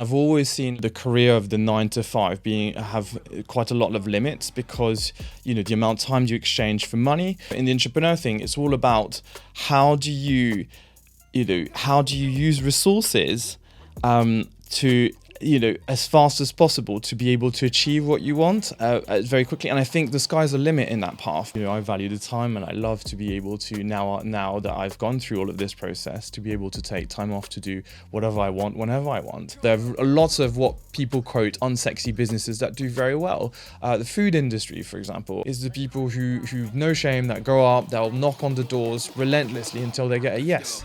I've always seen the career of the 9 to 5 have quite a lot of limits because, the amount of time you exchange for money. In the entrepreneur thing, it's all about how do you use resources to as fast as possible to be able to achieve what you want very quickly. And I think the sky's the limit in that path. I value the time, and I love to be able to now that I've gone through all of this process, to be able to take time off to do whatever I want whenever I want. There are lots of what people quote unsexy businesses that do very well. The food industry, for example, is the people who've no shame, that go up, they'll knock on the doors relentlessly until they get a yes.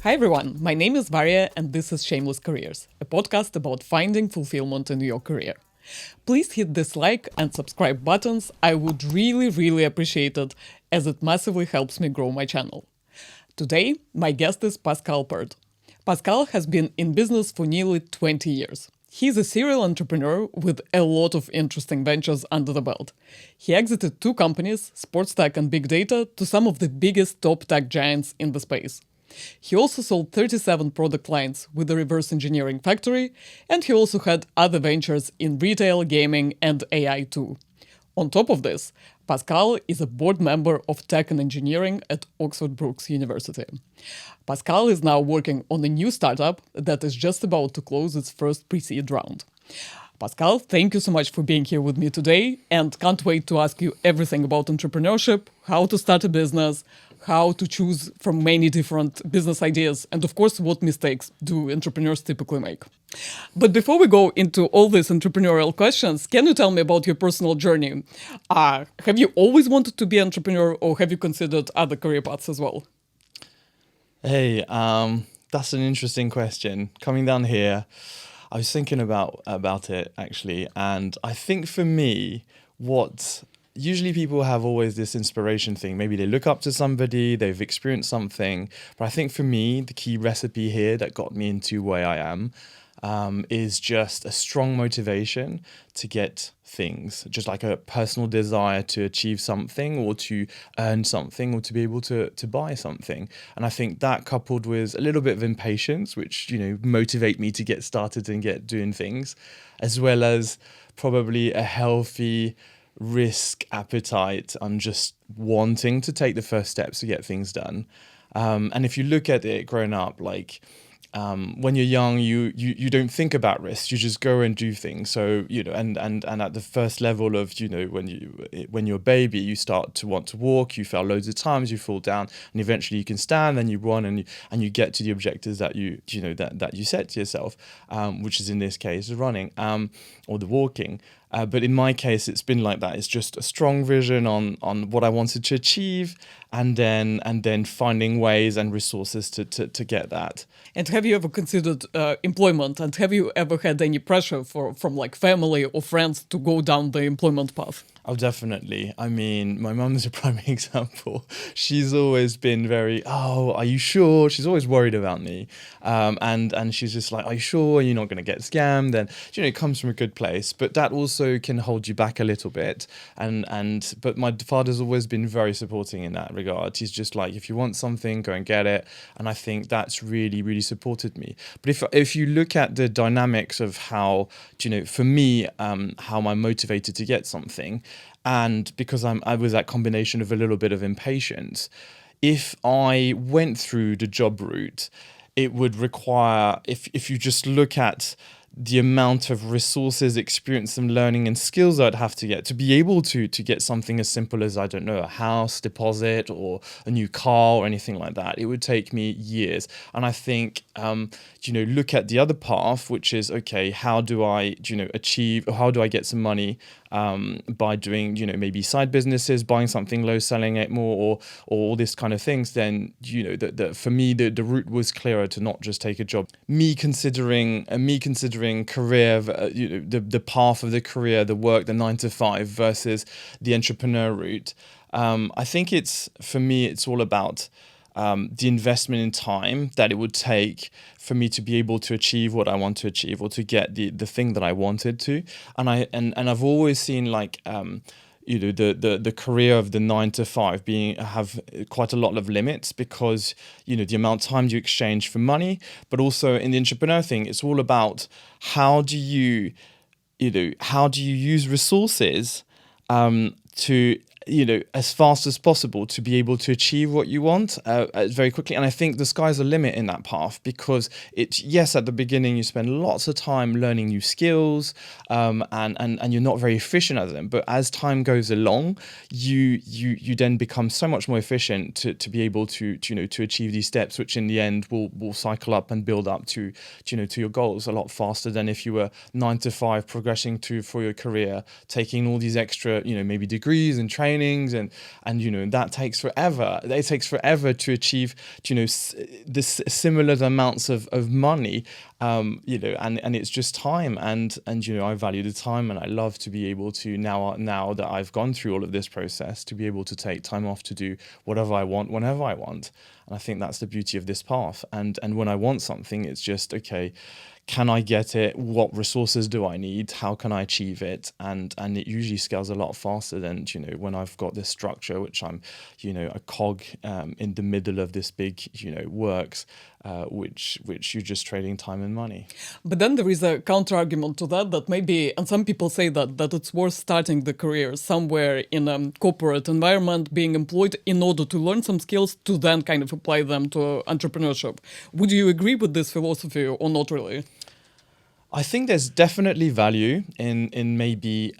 Hi everyone, my name is Varia and this is Shameless Careers, a podcast about finding fulfillment in your career. Please hit this like and subscribe buttons, I would really appreciate it, as it massively helps me grow my channel. Today, my guest is Pascal Pert. Pascal has been in business for nearly 20 years. He's a serial entrepreneur with a lot of interesting ventures under the belt. He exited 2 companies, sports tech and big data, to some of the biggest top tech giants in the space. He also sold 37 product lines with a reverse engineering factory, and he also had other ventures in retail, gaming, and AI too. On top of this, Pascal is a board member of Tech and Engineering at Oxford Brookes University. Pascal is now working on a new startup that is just about to close its first pre-seed round. Pascal, thank you so much for being here with me today, and can't wait to ask you everything about entrepreneurship, how to start a business, how to choose from many different business ideas, and of course, what mistakes do entrepreneurs typically make. But before we go into all these entrepreneurial questions, can you tell me about your personal journey? Have you always wanted to be an entrepreneur, or have you considered other career paths as well? Hey, that's an interesting question. Coming down here, I was thinking about it actually, and I think for me, usually people have always this inspiration thing. Maybe they look up to somebody, they've experienced something. But I think for me, the key recipe here that got me into where I am is just a strong motivation to get things, just like a personal desire to achieve something or to earn something or to be able to buy something. And I think that, coupled with a little bit of impatience, which, motivate me to get started and get doing things, as well as probably a healthy risk appetite and just wanting to take the first steps to get things done. And if you look at it growing up, when you're young, you don't think about risk. You just go and do things. So, and at the first level of, when you're a baby, you start to want to walk, you fail loads of times, you fall down, and eventually you can stand, then you run and you get to the objectives that you set to yourself, which is in this case running, or the walking. But in my case, it's been like that. It's just a strong vision on what I wanted to achieve, and then finding ways and resources to get that. And have you ever considered employment? And have you ever had any pressure from family or friends to go down the employment path? Oh, definitely. I mean, my mum is a prime example. She's always been very, are you sure? She's always worried about me. And she's just like, are you sure you're not going to get scammed? And, it comes from a good place. But that also can hold you back a little bit. But my father's always been very supporting in that regard. He's just like, if you want something, go and get it. And I think that's really supported me. But if you look at the dynamics of how, for me, how I'm motivated to get something, and because I was that combination of a little bit of impatience, if I went through the job route, it would require, if you just look at the amount of resources, experience and learning and skills I'd have to get to be able to get something as simple as, I don't know, a house deposit or a new car or anything like that, it would take me years. And I think, look at the other path, which is, okay, how do I, achieve, or how do I get some money by doing, maybe side businesses, buying something low, selling it more, or all this kind of things, then, for me, the route was clearer to not just take a job. Me considering career, the path of the career, the work, the 9 to 5 versus the entrepreneur route. I think for me, it's all about the investment in time that it would take for me to be able to achieve what I want to achieve, or to get the thing that I wanted to. And I've always seen the career of the 9 to 5 have quite a lot of limits, because the amount of time you exchange for money, but also in the entrepreneur thing, it's all about how do you use resources to as fast as possible to be able to achieve what you want very quickly. And I think the sky's the limit in that path, because yes, at the beginning you spend lots of time learning new skills, and you're not very efficient at them. But as time goes along, you then become so much more efficient to be able to achieve these steps, which in the end will cycle up and build up to your goals a lot faster than if you were 9 to 5 progressing for your career, taking all these extra maybe degrees and training. And that takes forever. It takes forever to achieve this similar amounts of money, and it's just time. And I value the time, and I love to be able to now that I've gone through all of this process, to be able to take time off to do whatever I want whenever I want. And I think that's the beauty of this path. And when I want something, it's just okay. Can I get it? What resources do I need? How can I achieve it? And it usually scales a lot faster than when I've got this structure, which I'm a cog in the middle of this big works, which you're just trading time and money. But then there is a counter argument to that maybe, and some people say that it's worth starting the career somewhere in a corporate environment, being employed in order to learn some skills to then kind of apply them to entrepreneurship. Would you agree with this philosophy or not really? I think there's definitely value in maybe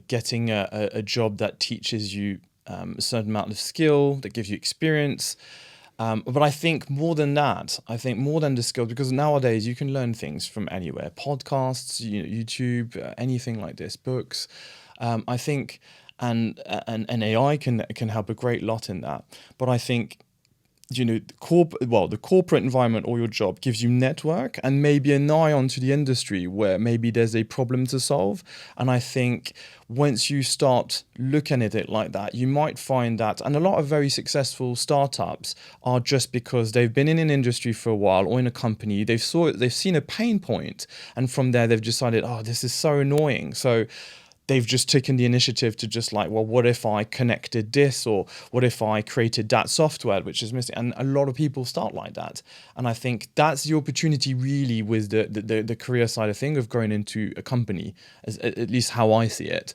getting a job that teaches you a certain amount of skill, that gives you experience. But I think more than that, more than the skill, because nowadays you can learn things from anywhere, podcasts, YouTube, anything like this, books. I think, and AI can help a great lot in that. But I think, the corporate environment or your job gives you network and maybe an eye onto the industry where maybe there's a problem to solve. And I think once you start looking at it like that, you might find that, and a lot of very successful startups are just because they've been in an industry for a while or in a company, they've seen a pain point, and from there they've decided, oh, this is so annoying. So they've just taken the initiative to just what if I connected this, or what if I created that software which is missing? And a lot of people start like that. And I think that's the opportunity really with the career side of thing of going into a company, at least how I see it.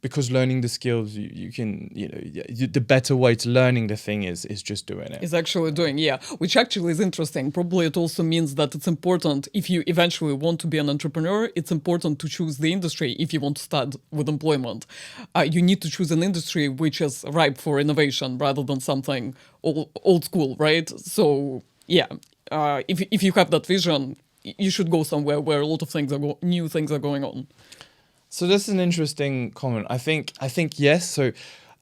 Because learning the skills, you can, the better way to learning the thing is just doing it. Is actually doing, yeah, which actually is interesting. Probably it also means that it's important, if you eventually want to be an entrepreneur, it's important to choose the industry. If you want to start with employment, you need to choose an industry which is ripe for innovation rather than something old school, right? So yeah, if you have that vision, you should go somewhere where a lot of new things are going on. So this is an interesting comment. I think yes. So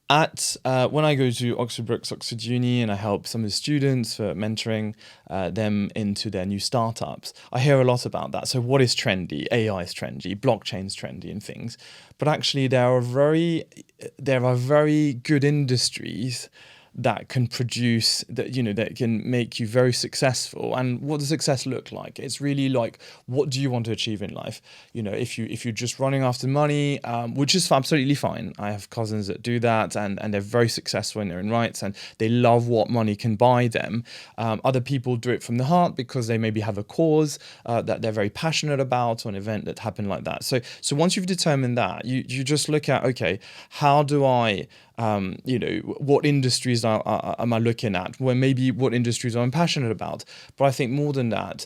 when I go to Oxford Brookes, Oxford Uni, and I help some of the students for mentoring them into their new startups, I hear a lot about that. So what is trendy? AI is trendy, blockchain's trendy, and things. But actually, there are very good industries that can produce that can make you very successful. And what does success look like? It's really like, what do you want to achieve in life? If you're just running after money, which is absolutely fine. I have cousins that do that, and they're very successful in their own rights, and they love what money can buy them. Other people do it from the heart because they maybe have a cause that they're very passionate about, or an event that happened like that. So once you've determined that, you just look at, okay, how do I what industries am I looking at? Well, maybe what industries I'm passionate about. But I think more than that,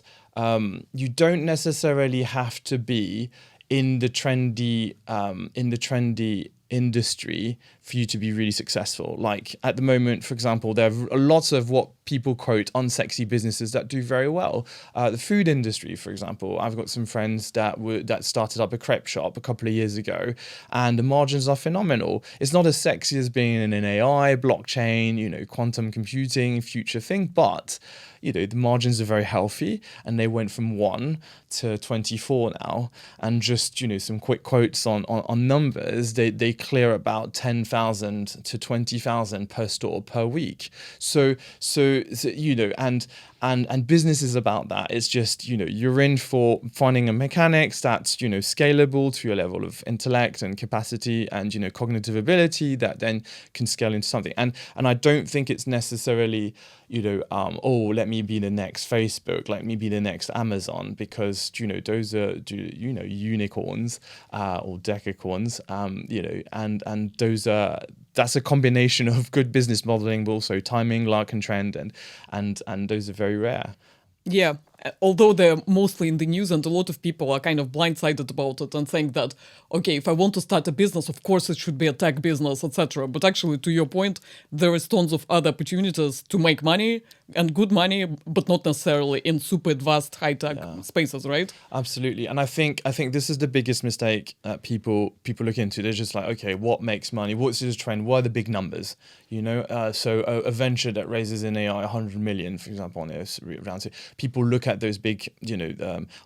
you don't necessarily have to be in the trendy industry for you to be really successful. Like at the moment, for example, there are lots of what people quote unsexy businesses that do very well. The food industry, for example, I've got some friends that started up a crepe shop a couple of years ago, and the margins are phenomenal. It's not as sexy as being in an AI, blockchain, quantum computing, future thing, but the margins are very healthy, and they went from 1 to 24 now. And just some quick quotes on numbers, they clear about 10,000 to 20,000 per store per week. So and And business is about that. It's just, you're in for finding a mechanics that's, scalable to your level of intellect and capacity and, cognitive ability that then can scale into something. And I don't think it's necessarily, let me be the next Facebook, let me be the next Amazon, because, those are, unicorns or decacorns, and that's a combination of good business modeling, but also timing, luck, and trend, and those are very rare. Yeah, although they're mostly in the news, and a lot of people are kind of blindsided about it and think that, okay, if I want to start a business, of course it should be a tech business, etc. But actually, to your point, there is tons of other opportunities to make money, and good money, but not necessarily in super advanced high-tech spaces, right? Absolutely. And I think this is the biggest mistake that people look into. They're just like, okay, what makes money? What's the trend? What are the big numbers? So a venture that raises in AI 100 million, for example, on this round, so people look at those big,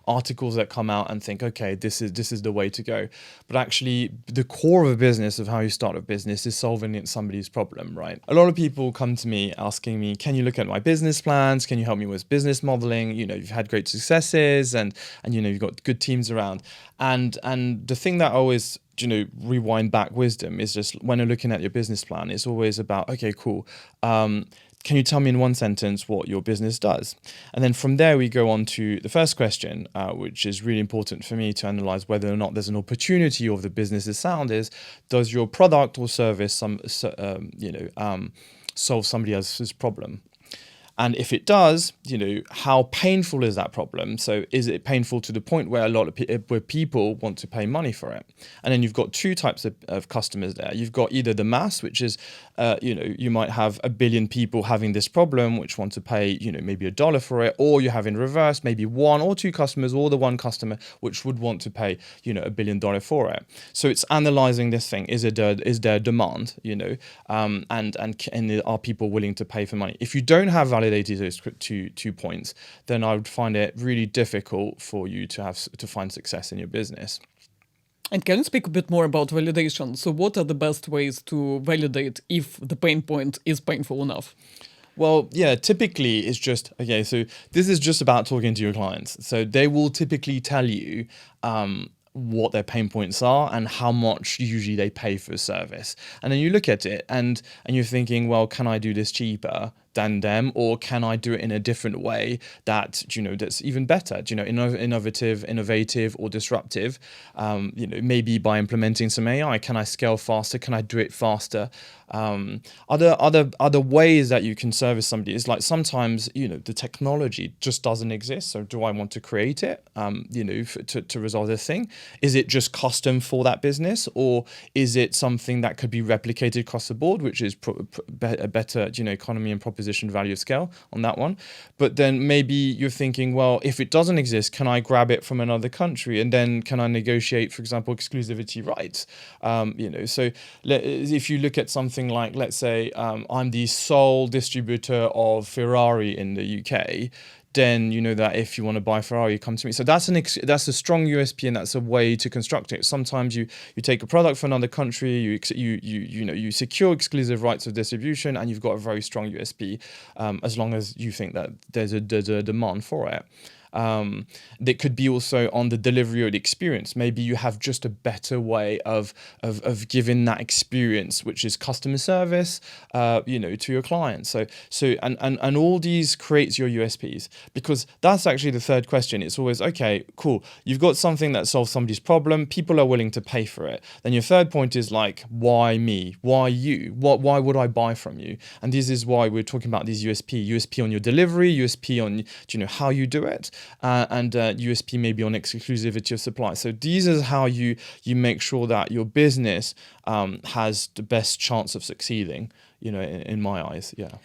articles that come out and think, okay, this is the way to go. But actually, the core of a business, of how you start a business, is solving somebody's problem, right? A lot of people come to me asking me, can you look at my business plans? Can you help me with business modeling? You've had great successes, and you've got good teams around. And the thing that I always rewind back wisdom is just, when you're looking at your business plan, it's always about, okay, cool. Can you tell me in one sentence what your business does? And then from there, we go on to the first question, which is really important for me to analyze whether or not there's an opportunity of the business is sound, is, does your product or service solve somebody else's problem? And if it does, how painful is that problem? So is it painful to the point where where people want to pay money for it? And then you've got two types of customers there. You've got either the mass, which is, you might have 1 billion people having this problem, which want to pay, maybe $1 for it, or you have in reverse, maybe 1 or 2 customers, or the one customer which would want to pay, $1 billion for it. So it's analyzing this thing. Is there demand, and are people willing to pay for money? If you don't have validated those two points, then I would find it really difficult for you to find success in your business. And can you speak a bit more about validation? So what are the best ways to validate if the pain point is painful enough? Well, yeah, typically it's just, okay, so this is just about talking to your clients. So they will typically tell you what their pain points are and how much usually they pay for a service. And then you look at it and you're thinking, well, can I do this cheaper than them, or can I do it in a different way that's even better, innovative or disruptive, maybe by implementing some AI. Can I scale faster? Can I do it faster? Other ways that you can service somebody is, like, sometimes the technology just doesn't exist, so do I want to create it to resolve this thing? Is it just custom for that business, or is it something that could be replicated across the board, which is a better economy and proposition value of scale on that one? But then maybe you're thinking, well, if it doesn't exist, can I grab it from another country, and then can I negotiate, for example, exclusivity rights? So if you look at something like, let's say, I'm the sole distributor of Ferrari in the UK, then you know that if you want to buy Ferrari, you come to me. So that's a strong USP, and that's a way to construct it. Sometimes you take a product from another country, you secure exclusive rights of distribution, and you've got a very strong USP, as long as you think that there's a demand for it. That could be also on the delivery of the experience. Maybe you have just a better way of giving that experience, which is customer service, to your clients. So all these creates your USPs, because that's actually the third question. It's always, okay, cool. You've got something that solves somebody's problem. People are willing to pay for it. Then your third point is like, why me? Why you? Why would I buy from you? And this is why we're talking about these USP on your delivery, USP on how you do it. And USP maybe on exclusivity of supply. So these are how you make sure that your business has the best chance of succeeding, in my eyes. Yeah.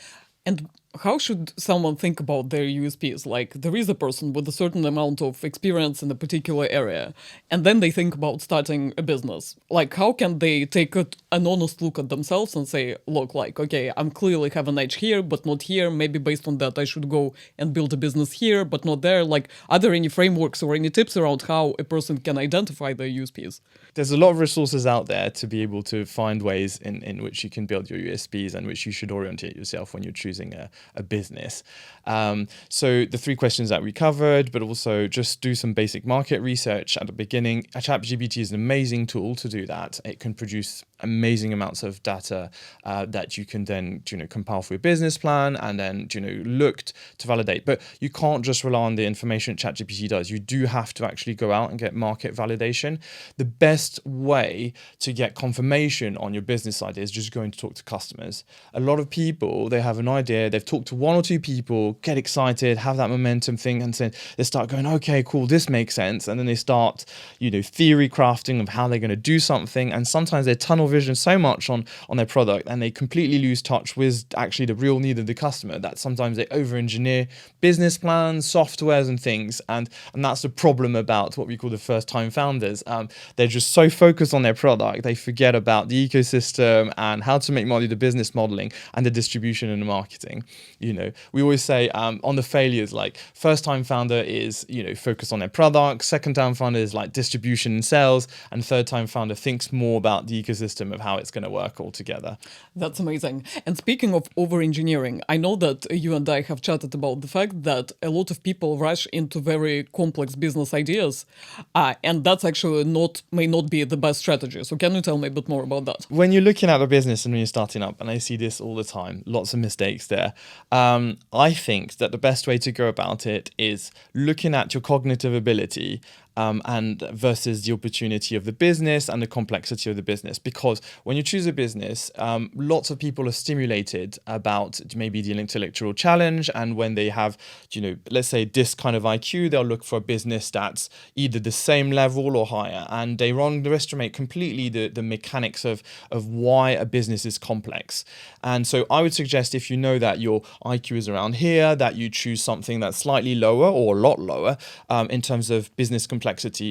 And how should someone think about their USPs? Like, there is a person with a certain amount of experience in a particular area, and then they think about starting a business. Like, how can they take an honest look at themselves and say, look, like, okay, I'm clearly have an edge here, but not here. Maybe based on that, I should go and build a business here, but not there. Like, are there any frameworks or any tips around how a person can identify their USPs? There's a lot of resources out there to be able to find ways in which you can build your USPs and which you should orientate yourself when you're choosing a business. So the 3 questions that we covered, but also just do some basic market research at the beginning. ChatGPT is an amazing tool to do that. It can produce amazing amounts of data that you can then compile for your business plan and then look to validate. But you can't just rely on the information ChatGPT does. You do have to actually go out and get market validation. The best way to get confirmation on your business idea is just going to talk to customers. A lot of people, they have an idea, they've talked to 1 or 2 people, get excited, have that momentum thing, and then they start going, okay, cool, this makes sense. And then they start, theory crafting of how they're going to do something. And sometimes they tunnel vision so much on their product and they completely lose touch with actually the real need of the customer, that sometimes they over-engineer business plans, softwares and things. And that's the problem about what we call the first-time founders. They're just so focused on their product, they forget about the ecosystem and how to make money, the business modeling and the distribution and the marketing. We always say on the failures, like first-time founder is, focused on their product, second-time founder is like distribution and sales, and third-time founder thinks more about the ecosystem of how it's going to work all together. That's amazing. And speaking of over-engineering, I know that you and I have chatted about the fact that a lot of people rush into very complex business ideas, and that's actually may not be the best strategy. So can you tell me a bit more about that? When you're looking at a business and when you're starting up, and I see this all the time, lots of mistakes there, I think that the best way to go about it is looking at your cognitive ability and versus the opportunity of the business and the complexity of the business. Because when you choose a business, lots of people are stimulated about maybe the intellectual challenge. And when they have, let's say this kind of IQ, they'll look for a business that's either the same level or higher. And they underestimate completely the mechanics of why a business is complex. And so I would suggest, if you know that your IQ is around here, that you choose something that's slightly lower or a lot lower in terms of business complexity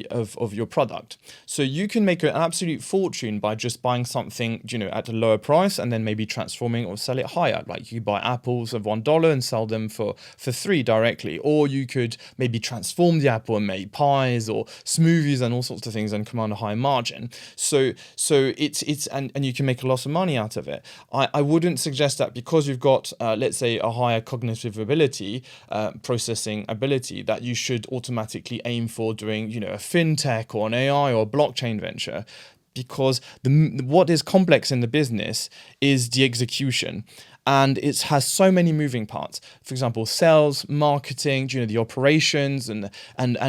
of your product. So you can make an absolute fortune by just buying something, at a lower price and then maybe transforming or sell it higher. Like you buy apples of $1 and sell them for $3 directly. Or you could maybe transform the apple and make pies or smoothies and all sorts of things and command a high margin. So it's and you can make a lot of money out of it. I wouldn't suggest that because you've got, let's say, a higher cognitive ability, processing ability, that you should automatically aim for doing, a fintech or an AI or a blockchain venture. Because what is complex in the business is the execution. And it has so many moving parts. For example, sales, marketing, the operations and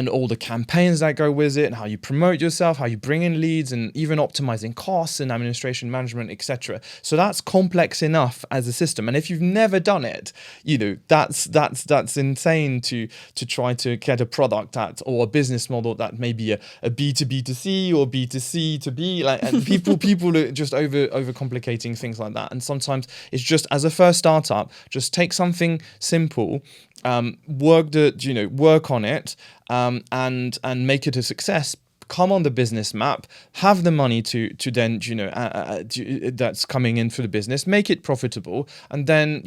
all the campaigns that go with it, and how you promote yourself, how you bring in leads, and even optimizing costs and administration management, etc. So that's complex enough as a system. And if you've never done it, that's insane to try to get a product or a business model that may be a B2B2C or B2C2B. And people are just overcomplicating things like that. And sometimes it's just as a first startup, just take something simple, work on it, and make it a success. Come on the business map, have the money to then, that's coming in for the business, make it profitable. And then,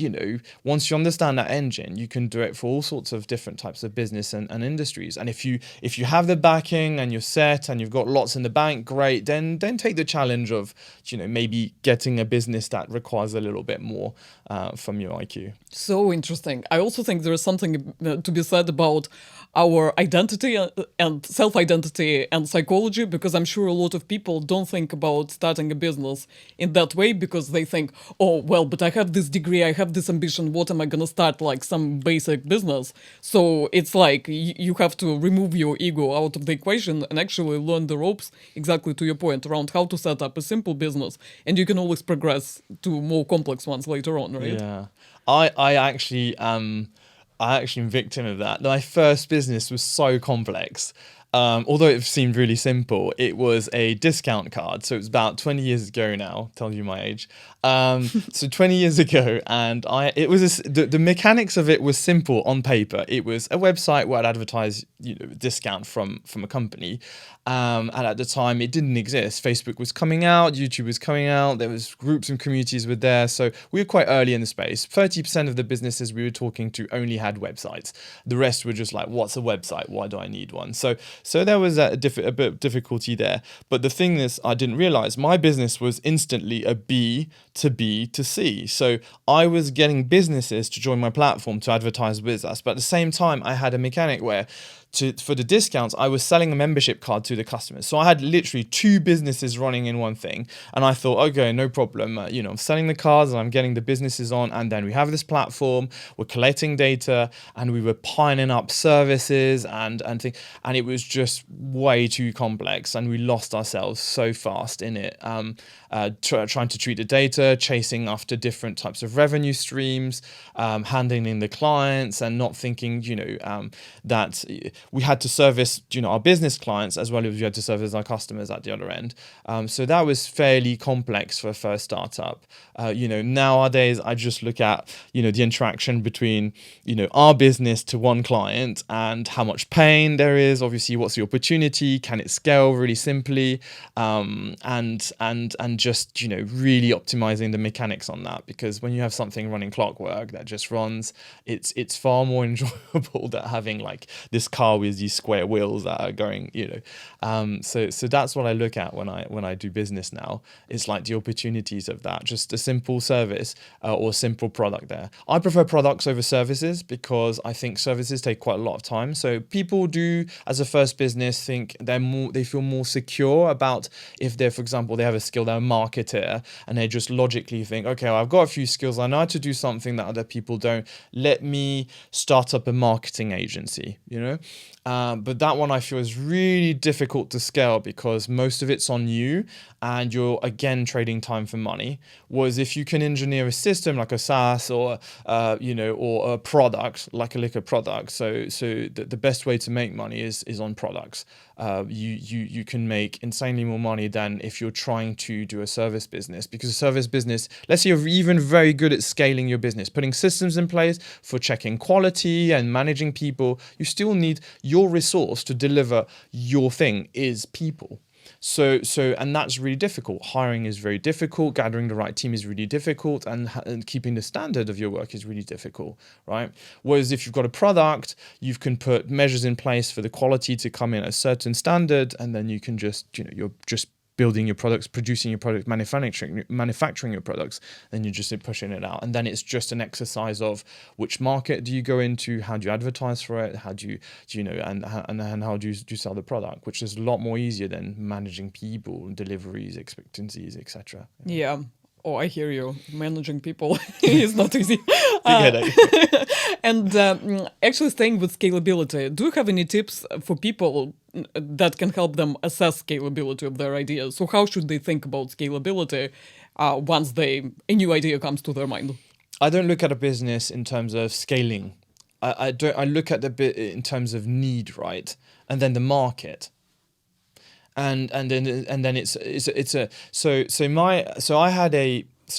once you understand that engine, you can do it for all sorts of different types of business and industries. And if you have the backing and you're set and you've got lots in the bank, great, then take the challenge of, maybe getting a business that requires a little bit more from your IQ. So interesting. I also think there is something to be said about our identity and self-identity and psychology, because I'm sure a lot of people don't think about starting a business in that way because they think, oh, well, but I have this degree, I have this ambition, what am I going to start, like some basic business? So it's like you have to remove your ego out of the equation and actually learn the ropes, exactly to your point, around how to set up a simple business. And you can always progress to more complex ones later on, right? Yeah. I actually am victim of that. My first business was so complex. Although it seemed really simple, it was a discount card. So it was about 20 years ago now, tells you my age. So 20 years ago, and the mechanics of it was simple on paper. It was a website where I'd advertise, discount from a company. And at the time, it didn't exist. Facebook was coming out, YouTube was coming out. There was groups and communities were there. So we were quite early in the space. 30% of the businesses we were talking to only had websites. The rest were just like, what's a website? Why do I need one? So there was a bit of difficulty there. But the thing is, I didn't realize my business was instantly a B to B to C. So I was getting businesses to join my platform to advertise with us, but at the same time, I had a mechanic where for the discounts, I was selling a membership card to the customers. So I had literally two businesses running in one thing. And I thought, okay, no problem. I'm selling the cards and I'm getting the businesses on. And then we have this platform, we're collecting data, and we were piling up services and things. And it was just way too complex. And we lost ourselves so fast in it. Trying to treat the data, chasing after different types of revenue streams, handling the clients, and not thinking, that we had to service, our business clients as well as we had to service our customers at the other end. So that was fairly complex for a first startup. Nowadays I just look at, the interaction between, our business to one client and how much pain there is. Obviously, what's the opportunity? Can it scale really simply? And just, really optimizing the mechanics on that, because when you have something running clockwork that just runs, it's far more enjoyable than having like this car with these square wheels that are going, so that's what I look at when I do business now. It's like the opportunities of that, just a simple service or simple product there. I prefer products over services because I think services take quite a lot of time. So people do, as a first business, think they feel more secure about if they're, for example, they have a skill, they're a marketer, and they just logically think, okay, well, I've got a few skills, I know how to do something that other people don't. Let me start up a marketing agency, But that one I feel is really difficult to scale because most of it's on you and you're again trading time for money. Whereas if you can engineer a system like a SaaS or or a product like a liquor product, so the best way to make money is on products. You can make insanely more money than if you're trying to do a service business, because a service business, let's say you're even very good at scaling your business, putting systems in place for checking quality and managing people, you still need your resource to deliver your thing is people. So and that's really difficult. Hiring is very difficult. Gathering the right team is really difficult, and keeping the standard of your work is really difficult, right? Whereas if you've got a product, you can put measures in place for the quality to come in at a certain standard, and then you can just, you're just building your products, producing your product, manufacturing your products, then you're just pushing it out. And then it's just an exercise of which market do you go into, how do you advertise for it, how do you and how do you sell the product, which is a lot more easier than managing people, deliveries, expectancies, etc. Yeah. Oh, I hear you. Managing people is not easy. And actually staying with scalability, do you have any tips for people that can help them assess scalability of their ideas? So how should they think about scalability once a new idea comes to their mind? I don't look at a business in terms of scaling. I look at the bit in terms of need, right? And then the market. And then it's a so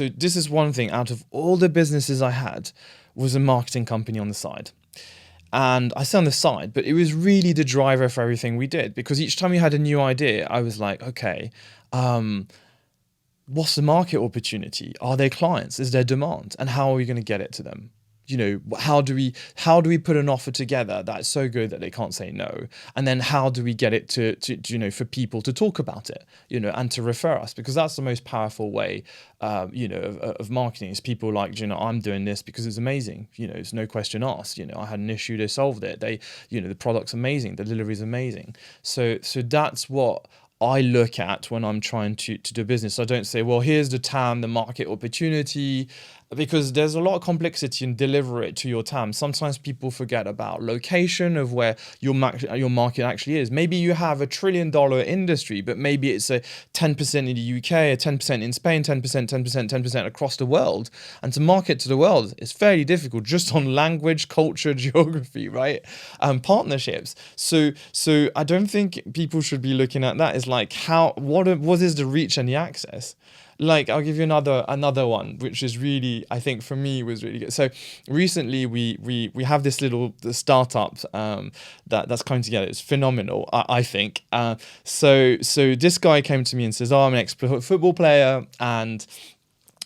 this is one thing out of all the businesses I had was a marketing company on the side. And I say on the side, but it was really the driver for everything we did, because each time we had a new idea, I was like, okay, what's the market opportunity? Are there clients? Is there demand? And how are we going to get it to them? How do we put an offer together that's so good that they can't say no? And then how do we get it to for people to talk about it, and to refer us? Because that's the most powerful way, of marketing, is people like, I'm doing this because it's amazing. It's no question asked. I had an issue, they solved it. The product's amazing, the delivery's amazing. So that's what I look at when I'm trying to do business. I don't say, well, here's the TAM, the market opportunity, because there's a lot of complexity in deliver it to your TAM. Sometimes people forget about location of where your market actually is. Maybe you have $1 trillion industry, but maybe it's a 10% in the UK, a 10% in Spain, 10% across the world. And to market to the world is fairly difficult just on language, culture, geography, right? Partnerships. So I don't think people should be looking at that as like what is the reach and the access? Like, I'll give you another one, which is really, I think for me was really good. So recently we have this little startup that's coming together. It's phenomenal, I think. So this guy came to me and says, I'm an ex-football player, and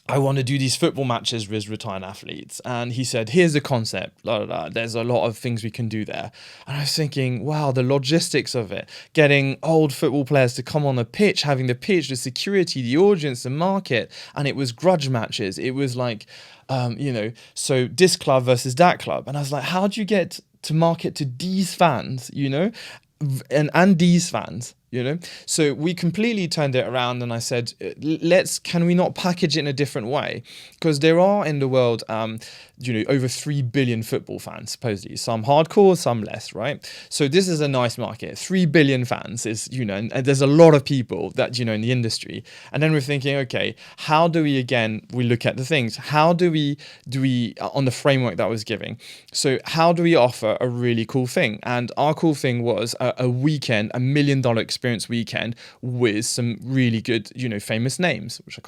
I want to do these football matches with retired athletes. And he said, here's the concept. Blah, blah, blah. There's a lot of things we can do there. And I was thinking, wow, the logistics of it, getting old football players to come on the pitch, having the pitch, the security, the audience, the market. And it was grudge matches. It was like, so this club versus that club. And I was like, how do you get to market to these fans, and these fans? So we completely turned it around, and I said, can we not package it in a different way? Because there are in the world, over 3 billion football fans, supposedly. Some hardcore, some less, right? So this is a nice market. 3 billion fans is, and there's a lot of people that, in the industry. And then we're thinking, okay, how do we look at the things. How do we, on the framework that I was giving? So how do we offer a really cool thing? And our cool thing was a weekend, $1 million experience weekend with some really good, famous names, which I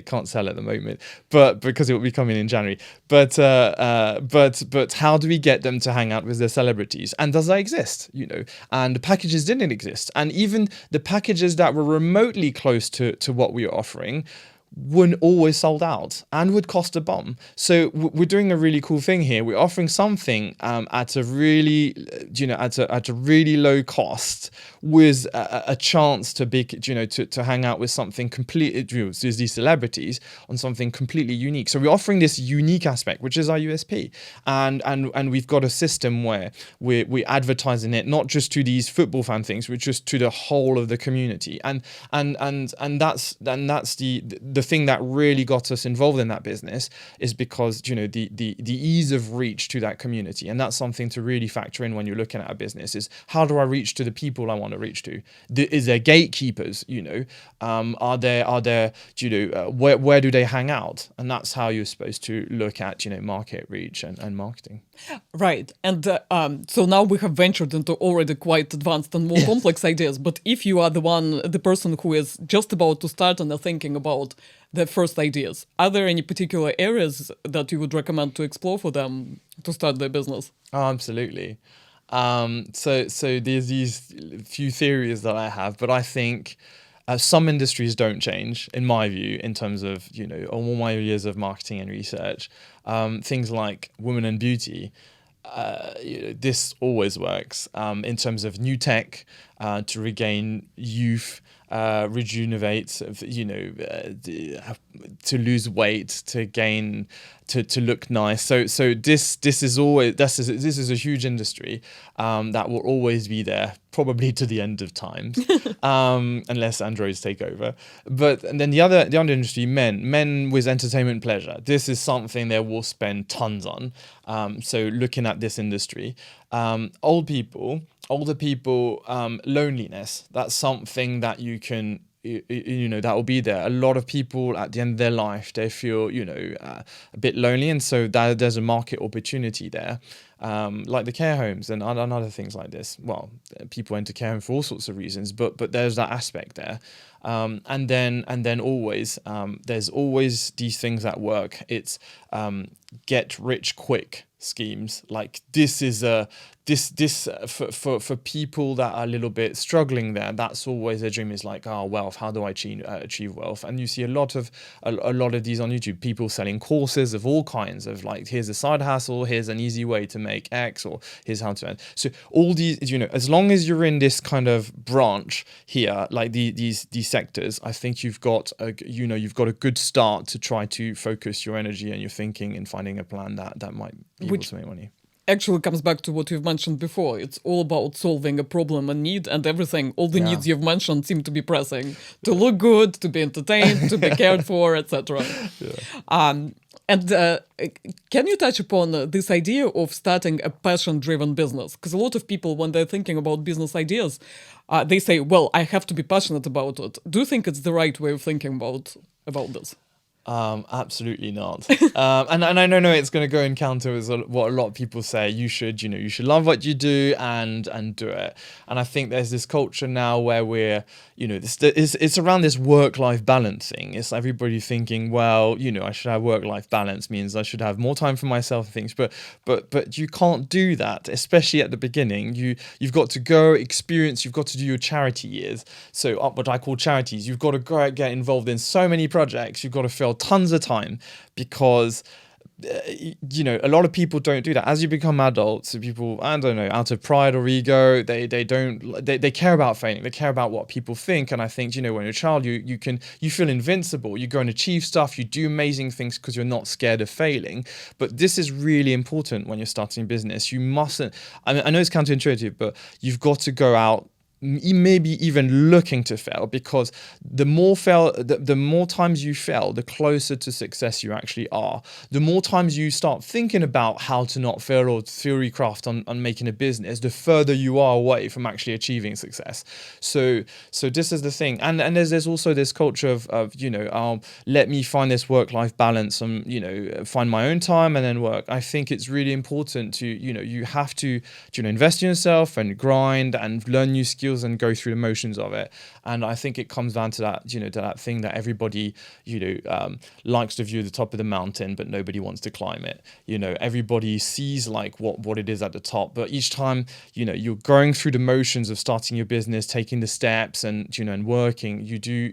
can't sell at the moment, but because it will be coming in January. But how do we get them to hang out with their celebrities? And does that exist? And the packages didn't exist. And even the packages that were remotely close to what we were offering weren't always sold out and would cost a bomb. So we're doing a really cool thing here. We're offering something at a really, at a really low cost, with a chance to to hang out with something completely, with these celebrities on something completely unique. So we're offering this unique aspect, which is our USP, and we've got a system where we're advertising it not just to these football fan things, but just to the whole of the community, and that's the thing that really got us involved in that business, is because the ease of reach to that community. And that's something to really factor in when you're looking at a business, is how do I reach to the people I want to reach to? Is there gatekeepers? Are there where do they hang out? And that's how you're supposed to look at market reach and marketing. Right. And so now we have ventured into already quite advanced and more complex ideas. But if you are the person who is just about to start and are thinking about the first ideas, are there any particular areas that you would recommend to explore for them to start their business? Oh, absolutely. So there's these few theories that I have, but I think some industries don't change, in my view, in terms of, all my years of marketing and research. Things like women and beauty, this always works in terms of new tech to regain youth, rejuvenate, to lose weight, to gain, to look nice. So this is a huge industry that will always be there, probably to the end of times, unless androids take over. And then the other industry, men with entertainment pleasure. This is something they will spend tons on. So looking at this industry, older people, loneliness. That's something that you can, that will be there. A lot of people at the end of their life, they feel, a bit lonely. And so there's a market opportunity there, like the care homes and other things like this. Well, people enter care home for all sorts of reasons, but there's that aspect there. And then always, there's always these things that work. It's get rich quick schemes. Like this is for people that are a little bit struggling there. That's always their dream, is like, wealth. How do I achieve wealth? And you see a lot of these on YouTube. People selling courses of all kinds of, like, here's a side hustle, here's an easy way to make X, or here's how to earn. So all these, as long as you're in this kind of branch here, like these sectors, I think you've got a good start to try to focus your energy and your thinking in finding a plan that might be able to make money. Actually comes back to what you've mentioned before. It's all about solving a problem and need, and everything. All the needs you've mentioned seem to be pressing: to look good, to be entertained, to be cared for, etc. And can you touch upon this idea of starting a passion-driven business? Because a lot of people, when they're thinking about business ideas, they say, well, I have to be passionate about it. Do you think it's the right way of thinking about this? Absolutely not. And I know it's going to go in counter with what a lot of people say. You should love what you do and do it. And I think there's this culture now where we're, it's around this work-life balance thing. It's everybody thinking, well, I should have work-life balance, means I should have more time for myself and things. But you can't do that, especially at the beginning. You've got to go experience. You've got to do your charity years. So what I call charities. You've got to go get involved in so many projects. You've got to feel fail tons of time because a lot of people don't do that. As you become adults, people, I don't know, out of pride or ego, they care about failing. They care about what people think. And I think, when you're a child, you feel invincible. You go and achieve stuff. You do amazing things because you're not scared of failing. But this is really important when you're starting a business. You mustn't, I know it's counterintuitive, but you've got to go out maybe even looking to fail, because the more times you fail, the closer to success you actually are. The more times you start thinking about how to not fail or theorycraft on making a business, the further you are away from actually achieving success. So this is the thing. And there's also this culture of let me find this work-life balance and, find my own time and then work. I think it's really important to, you have to, invest in yourself and grind and learn new skills and go through the motions of it. And I think it comes down to that, to that thing that everybody, likes to view the top of the mountain, but nobody wants to climb it. Everybody sees like what it is at the top, but each time, you're going through the motions of starting your business, taking the steps and, and working, you do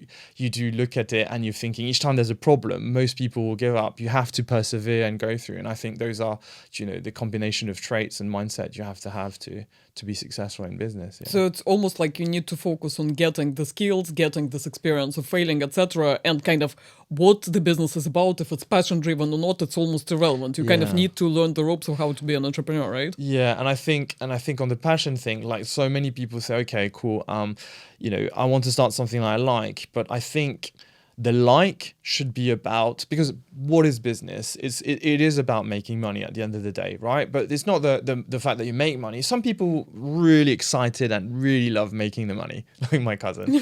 look at it and you're thinking each time there's a problem, most people will give up. You have to persevere and go through. And I think those are, the combination of traits and mindset you have to be successful in business. Yeah. So it's almost like you need to focus on getting the skills, getting this experience of failing, etc., and kind of what the business is about. If it's passion driven or not, it's almost irrelevant. You kind of need to learn the ropes of how to be an entrepreneur, right? Yeah, and I think on the passion thing, like so many people say, okay, cool, I want to start something I like, but I think the like should be about, because what is business? It is about making money at the end of the day, right? But it's not the fact that you make money. Some people really excited and really love making the money, like my cousin.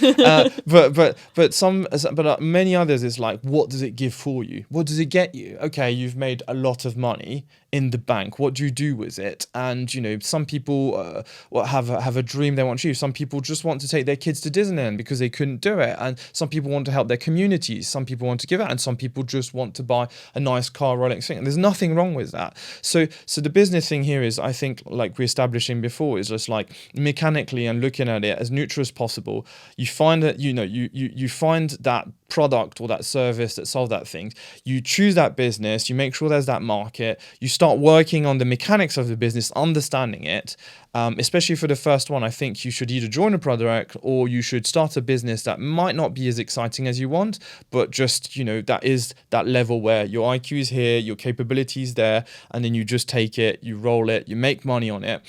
But many others, it's like, what does it give for you? What does it get you? Okay, you've made a lot of money in the bank. What do you do with it? And some people have a dream they want to achieve. Some people just want to take their kids to Disneyland because they couldn't do it, and some people want to help their communities. Some people want to give out, and some people just want to buy a nice car, Rolex thing. And there's nothing wrong with that. So the business thing here is, I think, like we're establishing before, is just like mechanically and looking at it as neutral as possible. You find that you find that product or that service that solves that thing. You choose that business. You make sure there's that market. You start working on the mechanics of the business, understanding it. Especially for the first one, I think you should either join a product or you should start a business that might not be as exciting as you want, but just, that is that level where your IQ is here, your capability is there, and then you just take it, you roll it, you make money on it.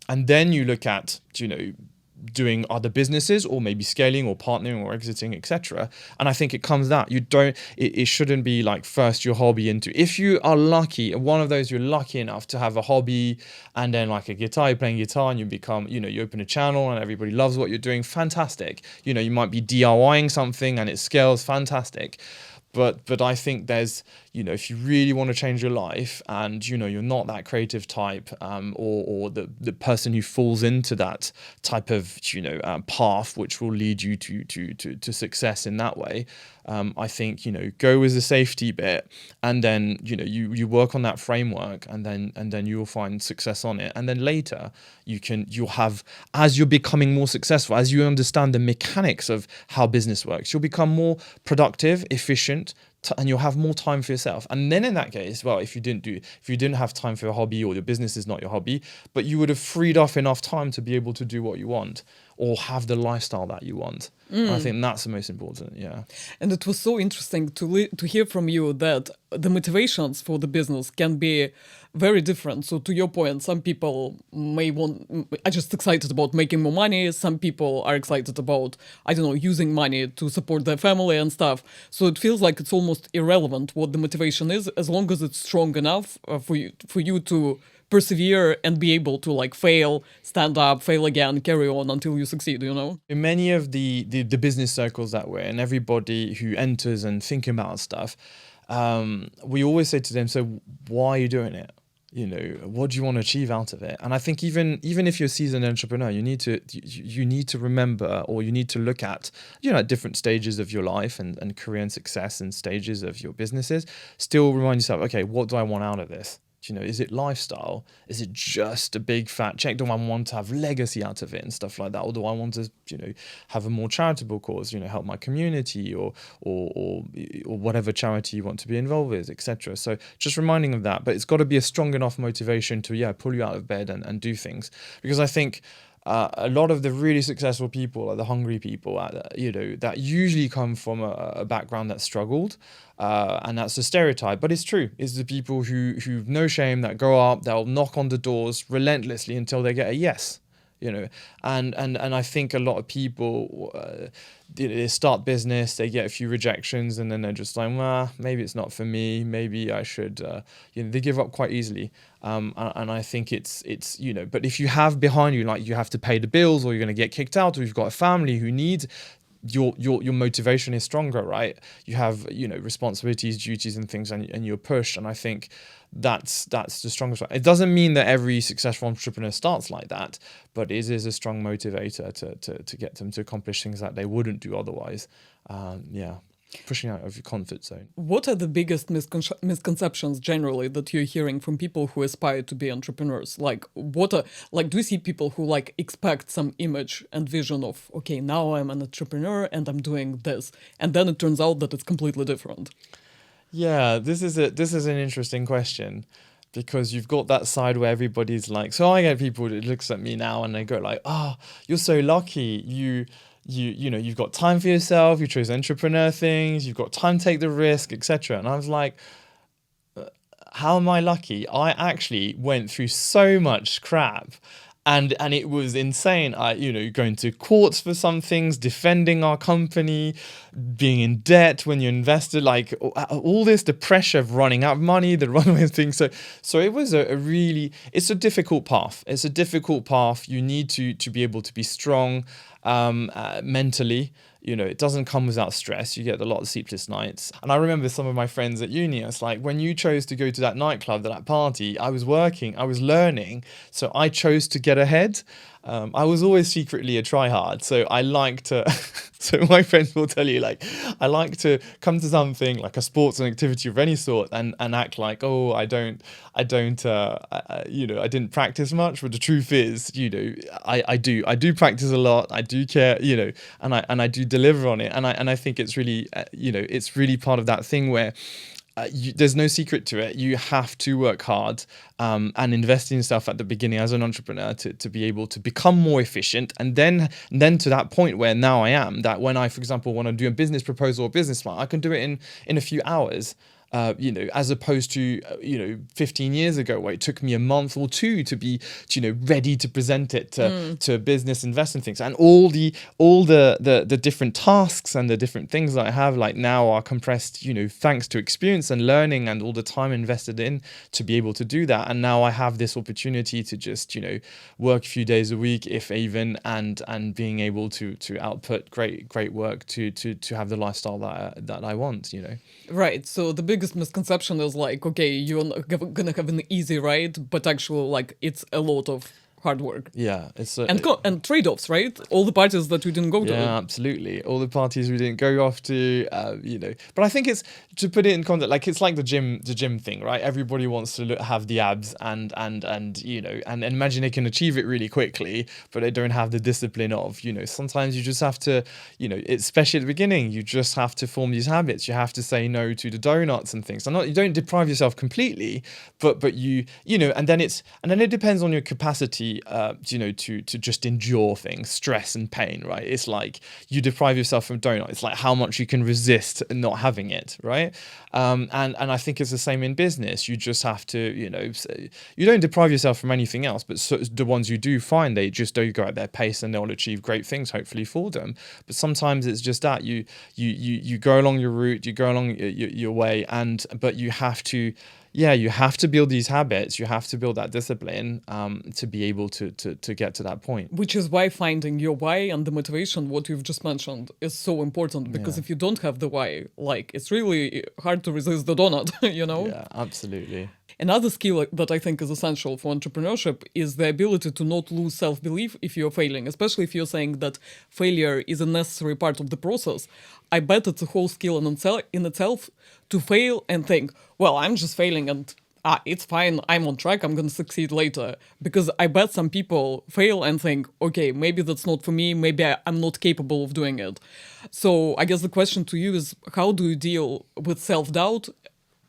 And then you look at, doing other businesses or maybe scaling or partnering or exiting, etc. And I think it comes that it shouldn't be like first your hobby into, if you are lucky, one of those, you're lucky enough to have a hobby and then like a guitar, you're playing guitar and you become, you open a channel and everybody loves what you're doing, fantastic. You might be DIYing something and it scales, fantastic. But I think there's, if you really want to change your life and, you're not that creative type or the person who falls into that type of, path, which will lead you to success in that way, I think, go with the safety bit and then, you work on that framework and then you'll find success on it. And then later you'll have, as you're becoming more successful, as you understand the mechanics of how business works, you'll become more productive, efficient, and you'll have more time for yourself. And then in that case, well, if you didn't have time for your hobby or your business is not your hobby, but you would have freed off enough time to be able to do what you want or have the lifestyle that you want. I think that's the most important, yeah. And it was so interesting to hear from you that the motivations for the business can be very different. So to your point, some people are just excited about making more money. Some people are excited about, using money to support their family and stuff. So it feels like it's almost irrelevant what the motivation is, as long as it's strong enough for you to persevere and be able to fail, stand up, fail again, carry on until you succeed, In many of the business circles that we're in, everybody who enters and thinking about stuff, we always say to them, so why are you doing it? What do you want to achieve out of it? And I think even if you're a seasoned entrepreneur, you need to remember, or you need to look at, at different stages of your life and career and success and stages of your businesses, still remind yourself, okay, what do I want out of this? Is it lifestyle? Is it just a big fat check? Do I want to have legacy out of it and stuff like that? Or do I want to, have a more charitable cause, help my community or whatever charity you want to be involved with, etc. So just reminding of that, but it's got to be a strong enough motivation to, pull you out of bed and do things. Because I think a lot of the really successful people are the hungry people, that usually come from a background that struggled. And that's a stereotype, but it's true. It's the people who've no shame, that go up, they'll knock on the doors relentlessly until they get a yes. And I think a lot of people, they start business, they get a few rejections, and then they're just like, well, maybe it's not for me. Maybe I should, they give up quite easily. And I think it's, but if you have behind you, like you have to pay the bills, or you're going to get kicked out, or you've got a family who needs your motivation is stronger, right? You have, responsibilities, duties and things, and you're pushed. And I think that's the strongest one. It doesn't mean that every successful entrepreneur starts like that, but it is a strong motivator to get them to accomplish things that they wouldn't do otherwise. Pushing out of your comfort zone. What are the biggest misconceptions generally that you're hearing from people who aspire to be entrepreneurs? Like, do you see people who expect some image and vision of, okay, now I'm an entrepreneur and I'm doing this, and then it turns out that it's completely different? Yeah, this is an interesting question, because you've got that side where everybody's like, so I get people that looks at me now and they go like, oh, you're so lucky. You've got time for yourself, you chose entrepreneur things, you've got time to take the risk, etc. And I was like, how am I lucky? I actually went through so much crap. And it was insane. Going to courts for some things, defending our company, being in debt when you invested, like all this, the pressure of running out of money, the runaway thing. So it was it's a difficult path. It's a difficult path. You need to be able to be strong mentally. It doesn't come without stress. You get a lot of sleepless nights. And I remember some of my friends at uni, it's like, when you chose to go to that nightclub, that party, I was working, I was learning. So I chose to get ahead. I was always secretly a tryhard. So I like to, so my friends will tell you, like, I like to come to something like a sports and activity of any sort and act like, oh, I didn't practice much. But the truth is, I do practice a lot. I do care, and I do deliver on it. And I think it's really, it's really part of that thing where there's no secret to it. You have to work hard and invest in yourself at the beginning as an entrepreneur to be able to become more efficient. And then to that point where now I am, that when I, for example, want to do a business proposal or business plan, I can do it in a few hours. As opposed to, 15 years ago, where it took me a month or two to be, ready to present it to business investment things. And all the different tasks and the different things that I have like now are compressed, thanks to experience and learning and all the time invested in to be able to do that. And now I have this opportunity to just, work a few days a week, if even, and being able to output great work to have the lifestyle that I want, Right. So the biggest misconception is like, okay, you're not gonna have an easy ride, but actually, like, it's a lot of hard work. Yeah, it's and trade-offs, right? All the parties that we didn't go to. Yeah, absolutely. All the parties we didn't go off to, But I think it's, to put it in context, like it's like the gym thing, right? Everybody wants to have the abs and imagine they can achieve it really quickly, but they don't have the discipline of, sometimes you just have to, especially at the beginning, you just have to form these habits. You have to say no to the donuts and things. You don't deprive yourself completely, but you and then it depends on your capacity, to just endure things, stress and pain, right? It's like you deprive yourself from donut. It's like how much you can resist not having it, right? And I think it's the same in business. You just have to, you don't deprive yourself from anything else, but the ones you do find, they just don't go at their pace and they'll achieve great things, hopefully, for them. But sometimes it's just that you go along your route, you go along your way, but you have to. Yeah, you have to build these habits. You have to build that discipline to be able to get to that point. Which is why finding your why and the motivation, what you've just mentioned, is so important. Because if you don't have the why, like, it's really hard to resist the donut, Yeah, absolutely. Another skill that I think is essential for entrepreneurship is the ability to not lose self-belief if you're failing, especially if you're saying that failure is a necessary part of the process. I bet it's a whole skill in itself to fail and think, well, I'm just failing and it's fine, I'm on track, I'm gonna succeed later. Because I bet some people fail and think, okay, maybe that's not for me, maybe I'm not capable of doing it. So I guess the question to you is, how do you deal with self-doubt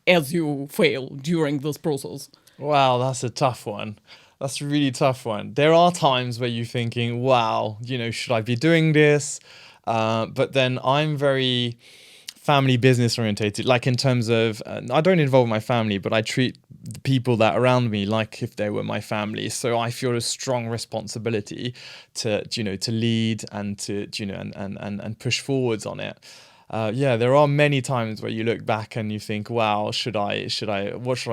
as you fail during this process? Wow, that's a tough one. That's a really tough one. There are times where you're thinking, wow, should I be doing this? But then I'm very family business orientated, like in terms of, I don't involve my family, but I treat the people that are around me like if they were my family. So I feel a strong responsibility to lead and to, and push forwards on it. There are many times where you look back and you think, wow, what should I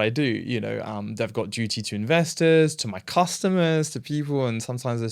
do? They've got duty to investors, to my customers, to people, and sometimes the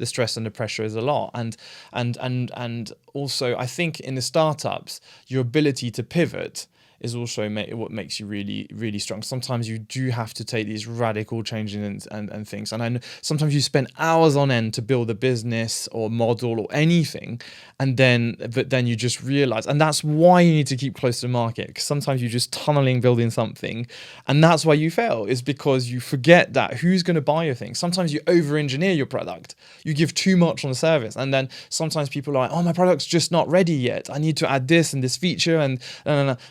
stress and the pressure is a lot. And also, I think in the startups, your ability to pivot is also what makes you really, really strong. Sometimes you do have to take these radical changes and things. And I know sometimes you spend hours on end to build a business or model or anything, but then you just realize, and that's why you need to keep close to the market, because sometimes you're just tunneling building something, and that's why you fail, is because you forget that who's going to buy your thing. Sometimes you over-engineer your product. You give too much on the service, and then sometimes people are like, oh, my product's just not ready yet. I need to add this and this feature, and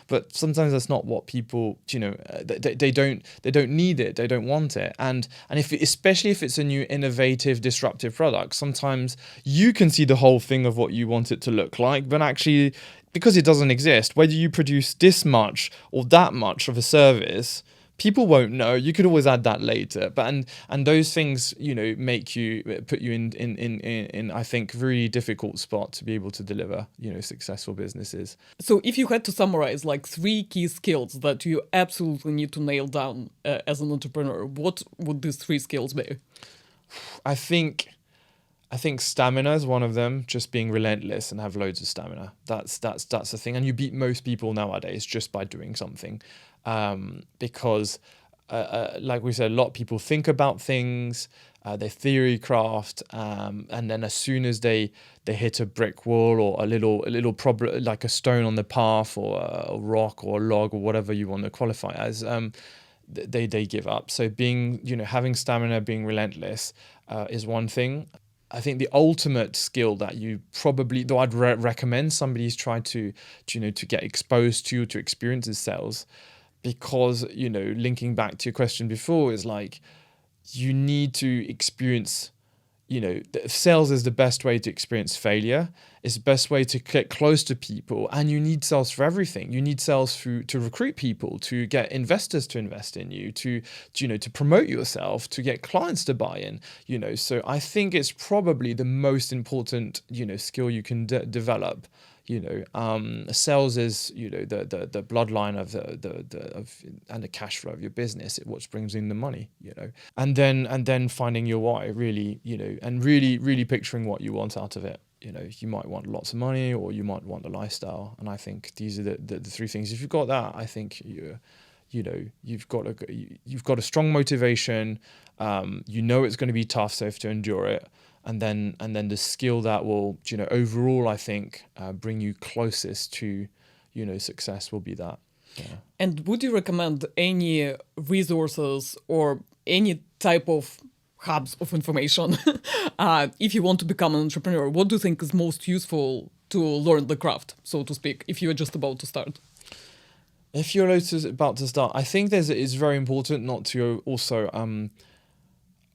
but sometimes that's not what people, they don't need it, they don't want it, and especially if it's a new, innovative, disruptive product, sometimes you can see the whole thing of what you want it to look like, but actually, because it doesn't exist, whether you produce this much or that much of a service, people won't know. You could always add that later, but and those things, put you in I think really difficult spot to be able to deliver, successful businesses. So if you had to summarize like 3 key skills that you absolutely need to nail down as an entrepreneur, what would these 3 skills be? I think stamina is one of them. Just being relentless and have loads of stamina. That's the thing. And you beat most people nowadays just by doing something, because, like we said, a lot of people think about things, they theory craft, and then as soon as they hit a brick wall or a little problem, like a stone on the path or a rock or a log or whatever you want to qualify as, they give up. So having stamina, being relentless, is one thing. I think the ultimate skill that you probably, though I'd recommend somebody's try to get exposed to experience is sales, because, linking back to your question before, is like, you need to experience, sales is the best way to experience failure. It's the best way to get close to people, and you need sales for everything. You need sales to recruit people, to get investors to invest in you, to promote yourself, to get clients to buy in. So I think it's probably the most important skill you can develop. Sales is the bloodline of and the cash flow of your business. It's what brings in the money. And then finding your why, really, and really picturing what you want out of it. You might want lots of money, or you might want a lifestyle. And I think these are the 3 things. If you've got that, I think you've got a strong motivation. It's going to be tough, so you have to endure it. And then the skill that will, overall, I think, bring you closest to, success will be that. Yeah. And would you recommend any resources or any type of hubs of information if you want to become an entrepreneur? What do you think is most useful to learn the craft, so to speak, if you're just about to start? If you're about to start, I think it's very important not to also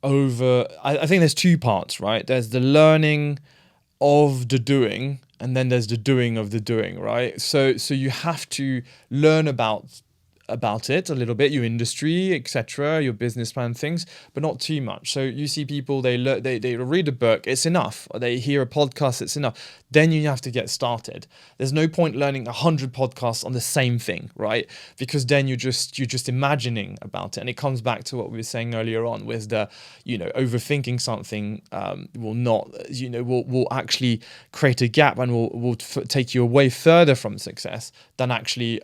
I think there's 2 parts, right? There's the learning of the doing, and then there's the doing of the doing, right? So you have to learn about it a little bit, your industry, etc., your business plan, things, but not too much. So you see people, they read a book, it's enough. Or they hear a podcast, it's enough. Then you have to get started. There's no point learning 100 podcasts on the same thing, right? Because then you're just imagining about it, and it comes back to what we were saying earlier on, with the overthinking something will actually create a gap, and will take you away further from success than actually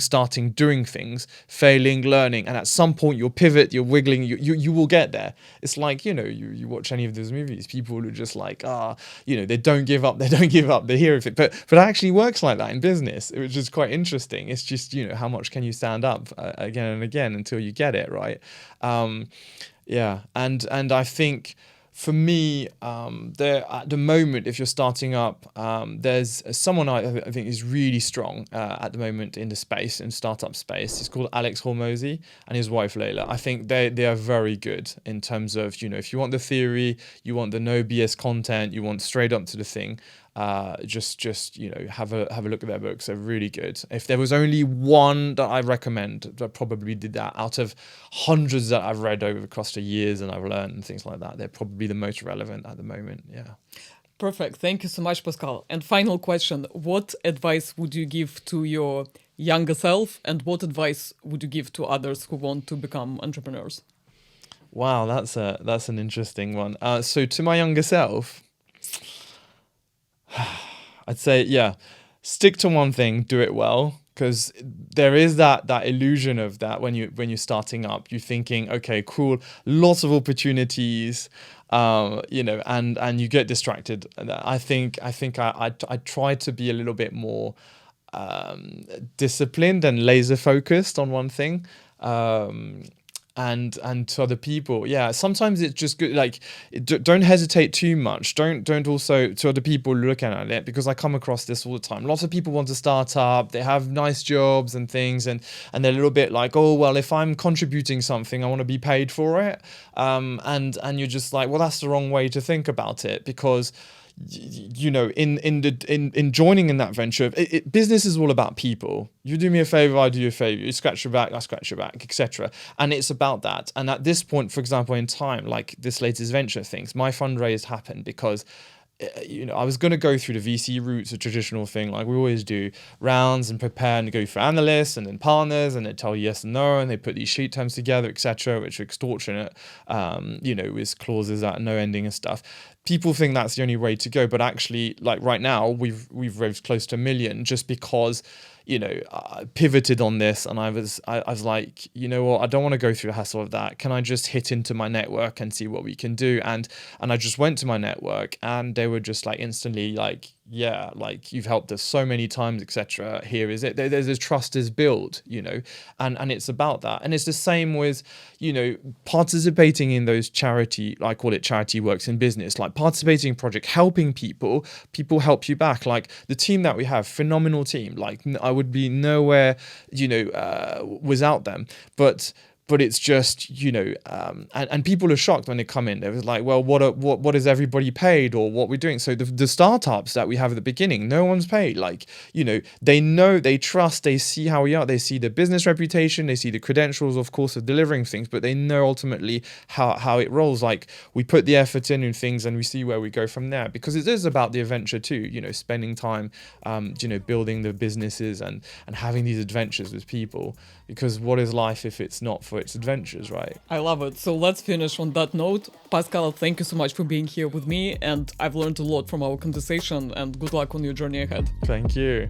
starting, doing things, failing, learning, and at some point you'll pivot, you're wiggling, you will get there. It's like, you watch any of those movies, people who are just like, they don't give up, they hear of it. But it actually works like that in business, which is quite interesting. It's just, how much can you stand up again and again until you get it, right? And I think for me, there at the moment, if you're starting up, there's someone I think is really strong at the moment in the space, in startup space. He's called Alex Hormozy, and his wife Layla. I think they are very good in terms of, if you want the theory, you want the no BS content, you want straight up to the thing. Just have a look at their books. They're really good. If there was only one that I recommend that probably did that out of hundreds that I've read over across the years and I've learned and things like that, they're probably the most relevant at the moment. Yeah. Perfect. Thank you so much, Pascal. And final question: what advice would you give to your younger self, and what advice would you give to others who want to become entrepreneurs? Wow, that's an interesting one. So to my younger self, I'd say, stick to one thing, do it well, because there is that illusion of that when you're starting up, you're thinking, okay, cool, lots of opportunities, and you get distracted. I think I try to be a little bit more disciplined and laser focused on one thing. And to other people, sometimes it's just good, like, don't hesitate too much, don't also, to other people looking at it, because I come across this all the time. Lots of people want to start up, they have nice jobs and things, and they're a little bit like, oh well, if I'm contributing something, I want to be paid for it, and you're just like, well, that's the wrong way to think about it, because in joining in that venture, business is all about people. You do me a favor, I do you a favor. You scratch your back, I scratch your back, etc. And it's about that. And at this point, for example, in time, like this latest venture things, my fundraise happened because I was going to go through the VC routes, a traditional thing, like we always do, rounds and prepare and go for analysts and then partners, and they tell you yes and no, and they put these sheet terms together, etc., which are extortionate, with clauses at no ending and stuff. People think that's the only way to go, but actually, like right now, we've raised close to $1 million just because I pivoted on this, and I was like, you know what, I don't want to go through the hassle of that. Can I just hit into my network and see what we can do? And I just went to my network, and they were just like instantly like, yeah, like you've helped us so many times, etc. Here is it. There's a trust is built, and it's about that. And it's the same with, participating in those charity, I call it charity works in business, like participating in project, helping people help you back. Like the team that we have, phenomenal team. Like I would be nowhere, without them. But it's just, and people are shocked when they come in. They was like, well, what is everybody paid, or what we're doing? So the startups that we have at the beginning, no one's paid. Like, they know, they trust, they see how we are, they see the business reputation, they see the credentials, of course, of delivering things, but they know ultimately how it rolls. Like we put the effort in things, and we see where we go from there, because it is about the adventure too, spending time, building the businesses and having these adventures with people, because what is life if it's not for its adventures, right? I love it. So let's finish on that note. Pascal, thank you so much for being here with me, and I've learned a lot from our conversation, and good luck on your journey ahead. Thank you.